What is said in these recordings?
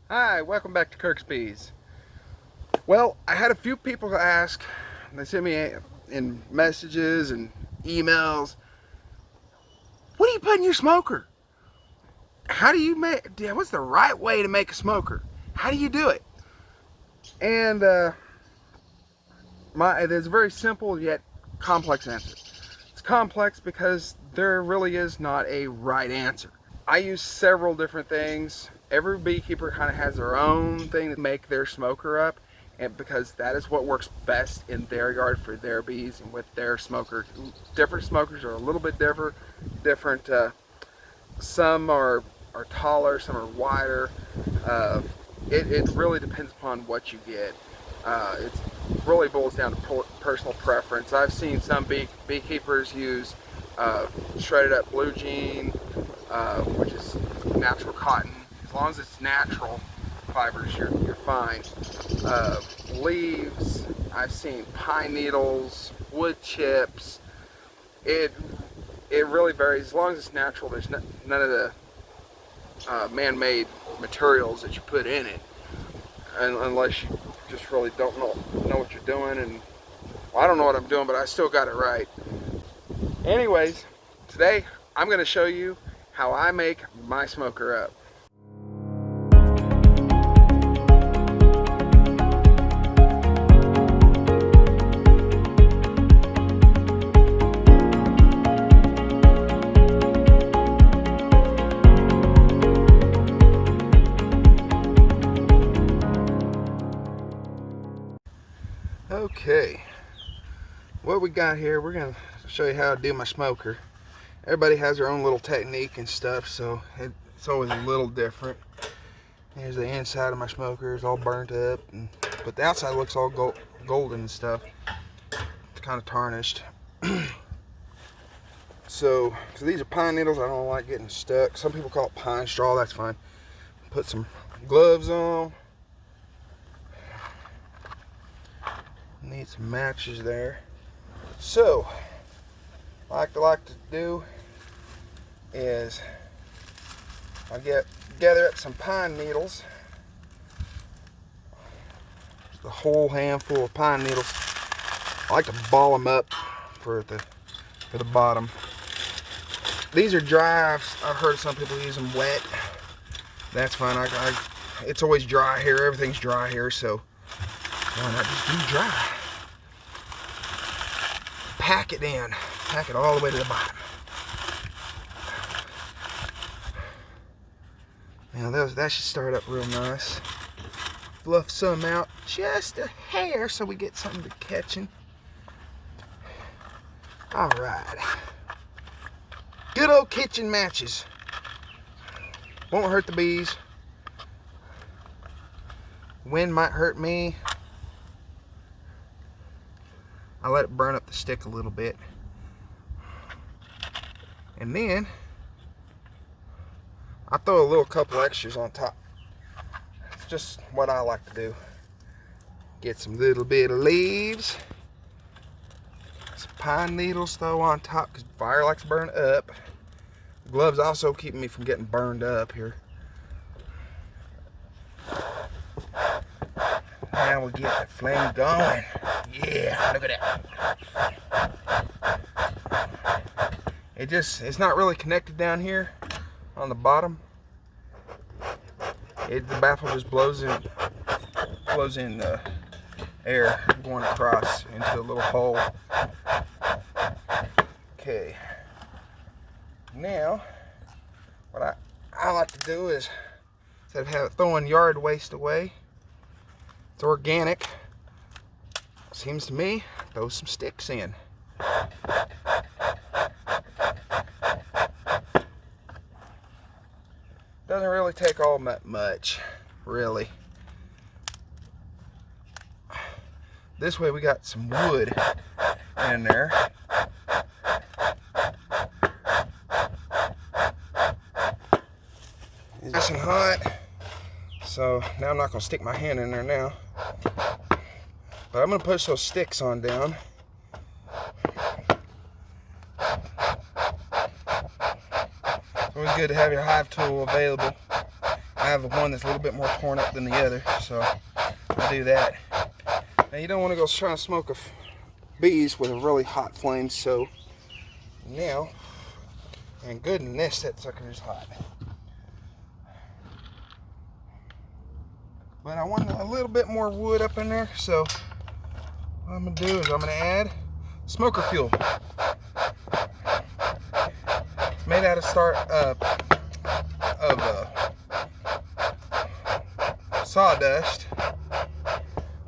Hi, welcome back to Kirk's Bees. Well, I had a few people ask, they sent me in messages and emails, what do you put in your smoker? How do you make, what's the right way to make a smoker? How do you do it? And there's a very simple yet complex answer. It's complex because there really is not a right answer. I use several different things. Every beekeeper kind of has their own thing to make their smoker up, and because that is what works best in their yard for their bees and with their smoker. Different smokers are a little bit different. Some are taller, some are wider. It really depends upon what you get. It really boils down to personal preference. I've seen some beekeepers use shredded up blue jean, which is natural cotton. As long as it's natural fibers, you're fine. Leaves, I've seen pine needles, wood chips. It really varies. As long as it's natural, there's none of the man-made materials that you put in it, unless you just really don't know what you're doing. And well, I don't know what I'm doing, but I still got it right. Anyways, today I'm going to show you how I make my smoker up. Okay, what we got here, we're going to show you how to do my smoker. Everybody has their own little technique and stuff, so it's always a little different. Here's the inside of my smoker. It's all burnt up, but the outside looks all golden and stuff. It's kind of tarnished. So these are pine needles. I don't like getting stuck. Some people call it pine straw. That's fine. Put some gloves on. Need some matches there. So what I like to do is I gather up some pine needles, the whole handful of pine needles. I like to ball them up for the bottom. These are dry. I've heard some people use them wet. That's fine. It's always dry here. Everything's dry here, so why not just do dry? Pack it in. Pack it all the way to the bottom. Now that should start up real nice. Fluff some out just a hair so we get something to catching. Alright. Good old kitchen matches. Won't hurt the bees. Wind might hurt me. I let it burn up the stick a little bit. And then I throw a couple extras on top. It's just what I like to do. Get some little bit of leaves. Some pine needles throw on top because fire likes to burn up. Gloves also keep me from getting burned up here. Now we'll get the flame going. Yeah, look at that. It's not really connected down here on the bottom. The baffle just blows in air going across into a little hole. Okay. Now, what I like to do is, instead of throwing yard waste away, it's organic. Seems to me, throw some sticks in. Doesn't really take all that much, really. This way we got some wood in there. It's nice and hot, so now I'm not going to stick my hand in there now. But I'm going to push those sticks on down. It's always good to have your hive tool available I have one that's a little bit more torn up than the other, so I do that. Now you don't want to go trying to smoke bees with a really hot flame, so now, and goodness, that sucker is hot. But I want a little bit more wood up in there, so what I'm going to do is I'm going to add smoker fuel. It's made out of sawdust.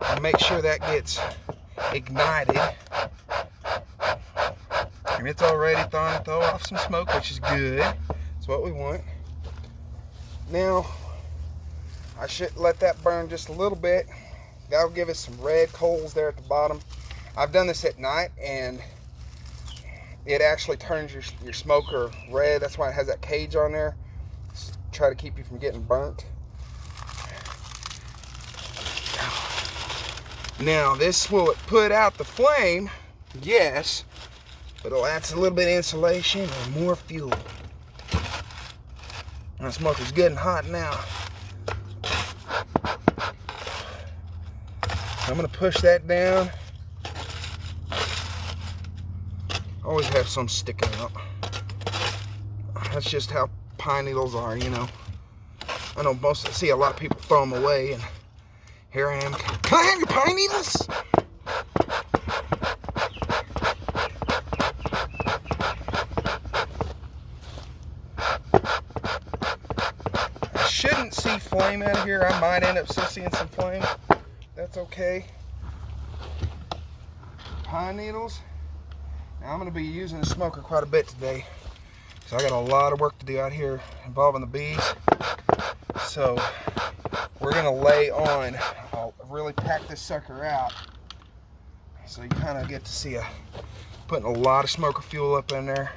And make sure that gets ignited. And it's already starting to throw off some smoke, which is good. That's what we want. Now, I should let that burn just a little bit. That'll give us some red coals there at the bottom. I've done this at night, and it actually turns your smoker red. That's why it has that cage on there. Try to keep you from getting burnt. Now, this will put out the flame, yes, but it'll add a little bit of insulation and more fuel. The smoker's good and hot now. I'm going to push that down. Always have some sticking out. That's just how pine needles are, you know. I know see a lot of people throw them away, and here I am. Can I have your pine needles? I shouldn't see flame out of here. I might end up still seeing some flame. That's okay. Pine needles. Now I'm going to be using the smoker quite a bit today, so I got a lot of work to do out here involving the bees. So we're going to lay on. I'll really pack this sucker out, so you kind of get to see putting a lot of smoker fuel up in there.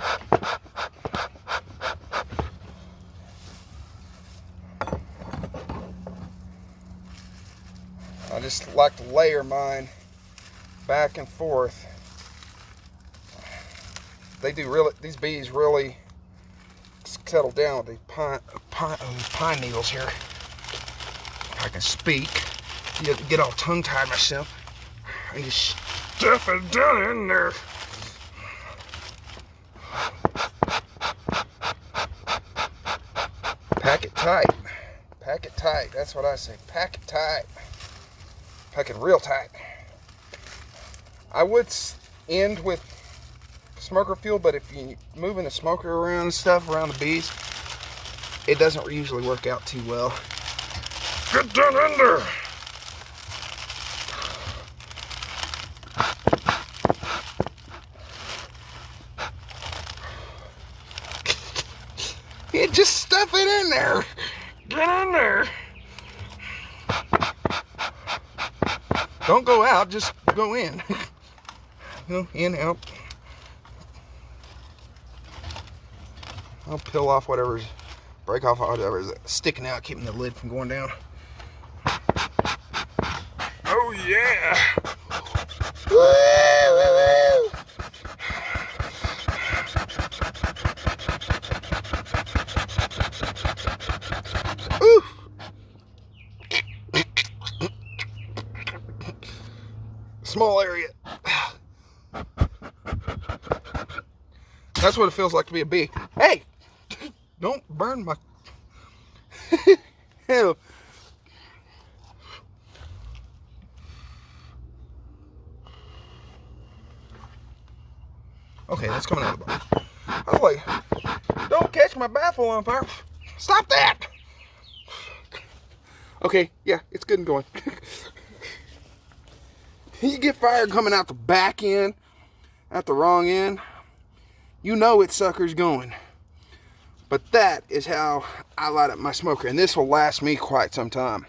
I just like to layer mine back and forth. These bees really settle down with these pine needles here. If I can speak. Get all tongue-tied myself. And just stuff it down in there. Pack it tight. Pack it tight. That's what I say. Pack it tight. Pack it real tight. I would end with smoker fuel, but if you're moving the smoker around and stuff around the bees, it doesn't usually work out too well. Get down in there. Yeah, just stuff it in there. Get in there. Don't go out, just go in. Go in, out. I'll peel off break off whatever's sticking out, keeping the lid from going down. Oh yeah! Woo, woo, woo. Ooh. Small area. That's what it feels like to be a bee. Hey! Don't burn my... Ew. Okay, that's coming out of the box. I was like, don't catch my baffle on fire. Stop that! Okay, yeah, it's good and going. You get fire coming out the back end, at the wrong end, you know it sucker's going. But that is how I light up my smoker, and this will last me quite some time.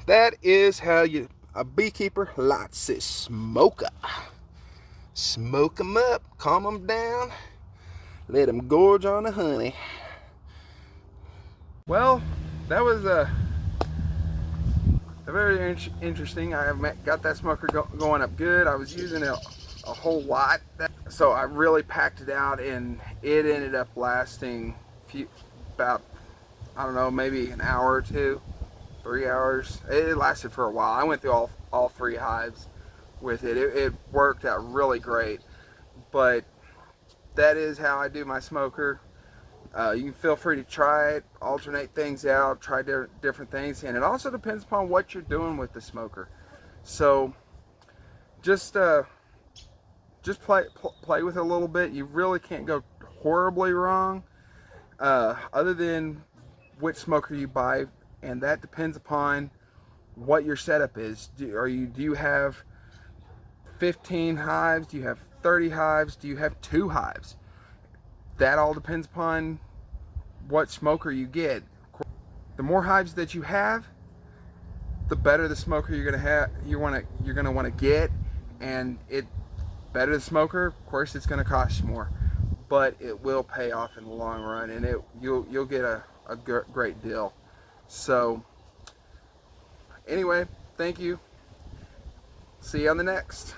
That is how a beekeeper lights his smoker. Smoke them up, calm them down, let them gorge on the honey. Well, that was very interesting. I have got that smoker going up good. I was using a whole lot, so I really packed it out, and it ended up lasting about I don't know, maybe an hour or two, 3 hours. It lasted for a while. I went through all 3 hives with it. It worked out really great. But that is how I do my smoker. You can feel free to try it, alternate things out, try different things, and it also depends upon what you're doing with the smoker. So just play with it a little bit. You really can't go horribly wrong, other than which smoker you buy, and that depends upon what your setup is. Do you have 15 hives? Do you have 30 hives? Do you have 2 hives? That all depends upon what smoker you get. The more hives that you have, the better the smoker you're gonna have. You're gonna want to get, and it better the smoker. Of course, it's gonna cost more, but it will pay off in the long run, and you'll get a great deal. So anyway, thank you. See you on the next.